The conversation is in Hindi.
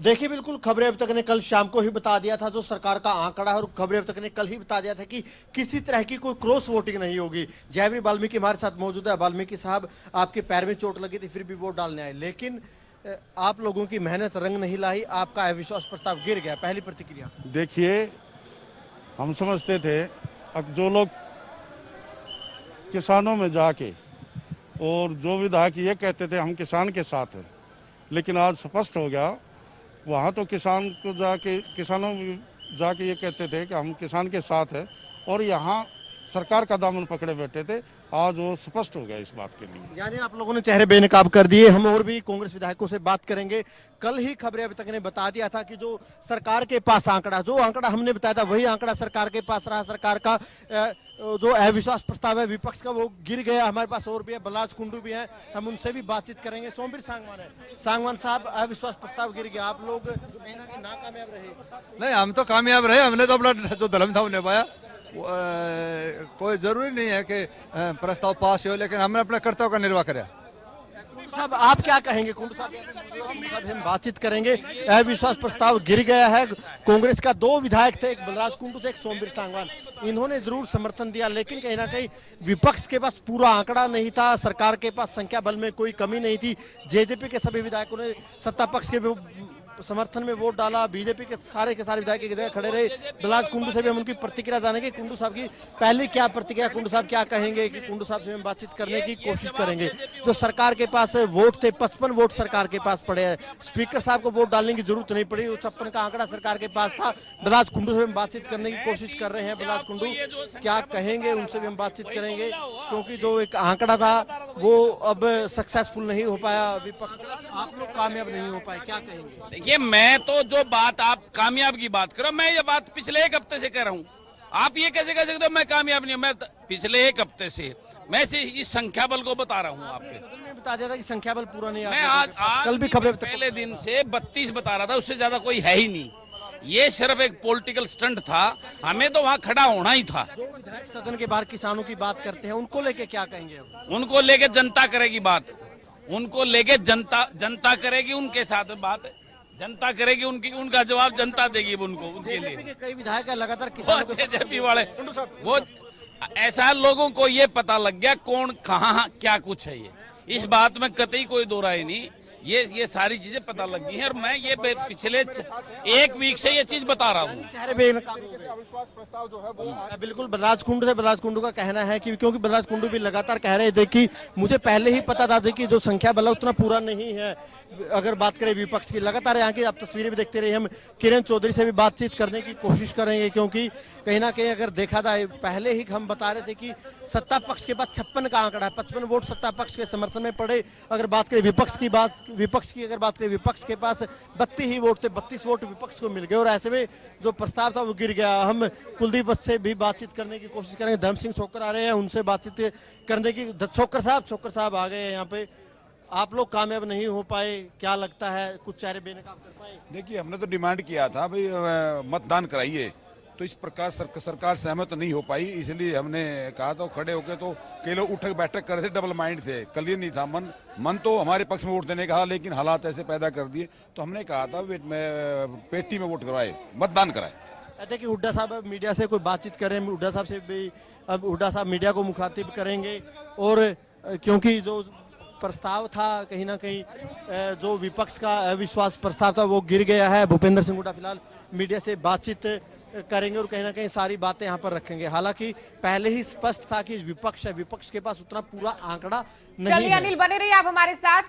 देखिए, बिल्कुल खबरें अब तक ने कल शाम को ही बता दिया था जो सरकार का आंकड़ा है, और खबरें अब तक ने कल ही बता दिया था कि किसी तरह की कोई क्रॉस वोटिंग नहीं होगी। जयवीर वाल्मीकि हमारे साथ मौजूद है। वाल्मीकि साहब, आपके पैर में चोट लगी थी फिर भी वोट डालने आए, लेकिन आप लोगों की मेहनत रंग नहीं लाई, आपका अविश्वास प्रस्ताव गिर गया। पहली प्रतिक्रिया। देखिए, हम समझते थे अब जो लोग किसानों में जाके और जो विधायक ये कहते थे हम किसान के साथ हैं, लेकिन आज स्पष्ट हो गया वहाँ तो किसान को जाके किसानों में जाके ये कहते थे कि हम किसान के साथ हैं, और यहाँ सरकार का दामन पकड़े बैठे थे। आज वो स्पष्ट हो गया इस बात के लिए। यानी आप लोगों ने चेहरे बेनकाब कर दिए। हम और भी कांग्रेस विधायकों से बात करेंगे। कल ही खबरें अभी तक ने बता दिया था कि जो सरकार के पास आंकड़ा, जो आंकड़ा हमने बताया था वही आंकड़ा सरकार के पास रहा। सरकार का जो अविश्वास प्रस्ताव है विपक्ष का, वो गिर गया। हमारे पास और भी है, बलराज कुंडू भी है, हम उनसे भी बातचीत करेंगे। सोमवीर सांगवान है। सांगवान साहब, अविश्वास प्रस्ताव गिर गया, आप लोग कहीं ना कहीं नाकामयाब रहे। नहीं, हम तो कामयाब रहे। हमने तो अपना जो धर्म था वो निभाया। कोई जरूरी नहीं है कि प्रस्ताव पास हो, लेकिन हमने अपने कर्तव्य का निर्वाह किया। कुंडू साहब, आप क्या कहेंगे? कुंडू साहब हम बातचीत करेंगे। अविश्वास प्रस्ताव गिर गया है। कांग्रेस का दो विधायक थे, एक बलराज कुंडू थे, एक सोमवीर सांगवान। इन्होंने जरूर समर्थन दिया, लेकिन कहीं ना कहीं विपक्ष के पास पूरा आंकड़ा नहीं था। सरकार के पास संख्या बल में कोई कमी नहीं थी। जेजेपी के सभी विधायकों ने सत्ता पक्ष के समर्थन में वोट डाला। बीजेपी के सारे विधायक एक जगह खड़े रहे। बलराज कुंडू से भी हम उनकी प्रतिक्रिया जानेंगे। कुंडू साहब की पहले क्या प्रतिक्रिया, कुंडू साहब क्या कहेंगे? कि कुंडू साहब से हम बातचीत करने की कोशिश करेंगे। जो सरकार के पास वोट थे, 55 वोट सरकार के पास पड़े हैं। स्पीकर साहब को वोट डालने की जरूरत नहीं पड़ी, 56 का आंकड़ा सरकार के पास था। बलराज कुंडू से हम बातचीत करने की कोशिश कर रहे हैं। बलराज कुंडू क्या कहेंगे, उनसे भी हम बातचीत करेंगे, क्योंकि जो एक आंकड़ा था वो अब सक्सेसफुल नहीं हो पाया। विपक्ष, आप लोग कामयाब नहीं हो पाए, क्या कहेंगे? देखिए, मैं तो जो बात आप कामयाब की बात करो, मैं ये बात पिछले एक हफ्ते से कह रहा हूँ। आप ये कैसे कह सकते हो मैं कामयाब नहीं हूँ? मैं पिछले एक हफ्ते से मैं इस संख्या बल को बता रहा हूँ आपके। सदन में बता दिया था कि संख्या बल पूरा नहीं। मैं आज कल भी खबरें पहले दिन से 32 बता रहा था, उससे ज्यादा कोई है ही नहीं। ये सिर्फ एक पॉलिटिकल स्टंट था, हमें तो वहाँ खड़ा होना ही था। जो विधायक सदन के बाहर किसानों की बात करते हैं, उनको लेके क्या कहेंगे? उनको लेके जनता करेगी बात, उनको लेके जनता करेगी, उनके साथ बात जनता करेगी, उनका जवाब जनता देगी उनको, उनके लिए। कई विधायक लगातार किसानों को जेजेपी वाले वो ऐसा लोगों को ये पता लग गया कौन कहाँ क्या कुछ है। ये इस बात में कतई कोई दो राय नहीं। ये सारी चीजें पता लग गई हैं, और मैं ये पिछले एक वीक से ये चीज बता रहा हूँ। बिल्कुल बलराज कुंडू से, बलराज कुंडू का कहना है कि क्योंकि बलराज कुंडू भी लगातार कह रहे थे कि मुझे पहले ही पता था कि जो संख्या बल उतना पूरा नहीं है। अगर बात करें विपक्ष की, लगातार यहाँ की आप तस्वीरें भी देखते रहे। हम किरण चौधरी से भी बातचीत करने की कोशिश करेंगे, क्योंकि कहीं ना कहीं अगर देखा जाए, पहले ही हम बता रहे थे कि सत्ता पक्ष के पास 56 का आंकड़ा है, 55 वोट सत्ता पक्ष के समर्थन में पड़े। अगर बात करें विपक्ष की अगर बात करें, विपक्ष के पास 32 ही वोट थे, 32 वोट विपक्ष को मिल गए, और ऐसे में जो प्रस्ताव था वो गिर गया। हम कुलदीप वत्स से भी बातचीत करने की कोशिश करेंगे। धर्म सिंह छोकर आ रहे हैं, उनसे बातचीत करने की। छोकर साहब आ गए हैं यहाँ पे। आप लोग कामयाब नहीं हो पाए, क्या लगता है? कुछ चेहरे बेनकाब कर पाए? देखिए, हमने तो डिमांड किया था भाई मतदान कराइए, तो इस प्रकार सरकार सहमत नहीं हो पाई। इसलिए हमने कहा था, खड़े होकर तो कई लोग उठक बैठक कर रहे थे, डबल माइंड थे। क्लियर नहीं था मन तो हमारे पक्ष में वोट देने का, लेकिन हालात ऐसे पैदा कर दिए तो हमने कहा था पेटी में वोट करवाए, मतदान कराए। देखिए, हुड्डा साहब मीडिया से कोई बातचीत करें, हुड्डा साहब से भी अब हुड्डा साहब मीडिया को मुखातिब करेंगे। और क्योंकि जो प्रस्ताव था, कहीं ना कहीं जो विपक्ष का अविश्वास प्रस्ताव था वो गिर गया है। भूपेंद्र सिंह हुड्डा फिलहाल मीडिया से बातचीत करेंगे और कहीं ना कहीं सारी बातें यहाँ पर रखेंगे। हालांकि पहले ही स्पष्ट था कि विपक्ष के पास उतना पूरा आंकड़ा नहीं है। चलिए अनिल, बने रहिए आप हमारे साथ।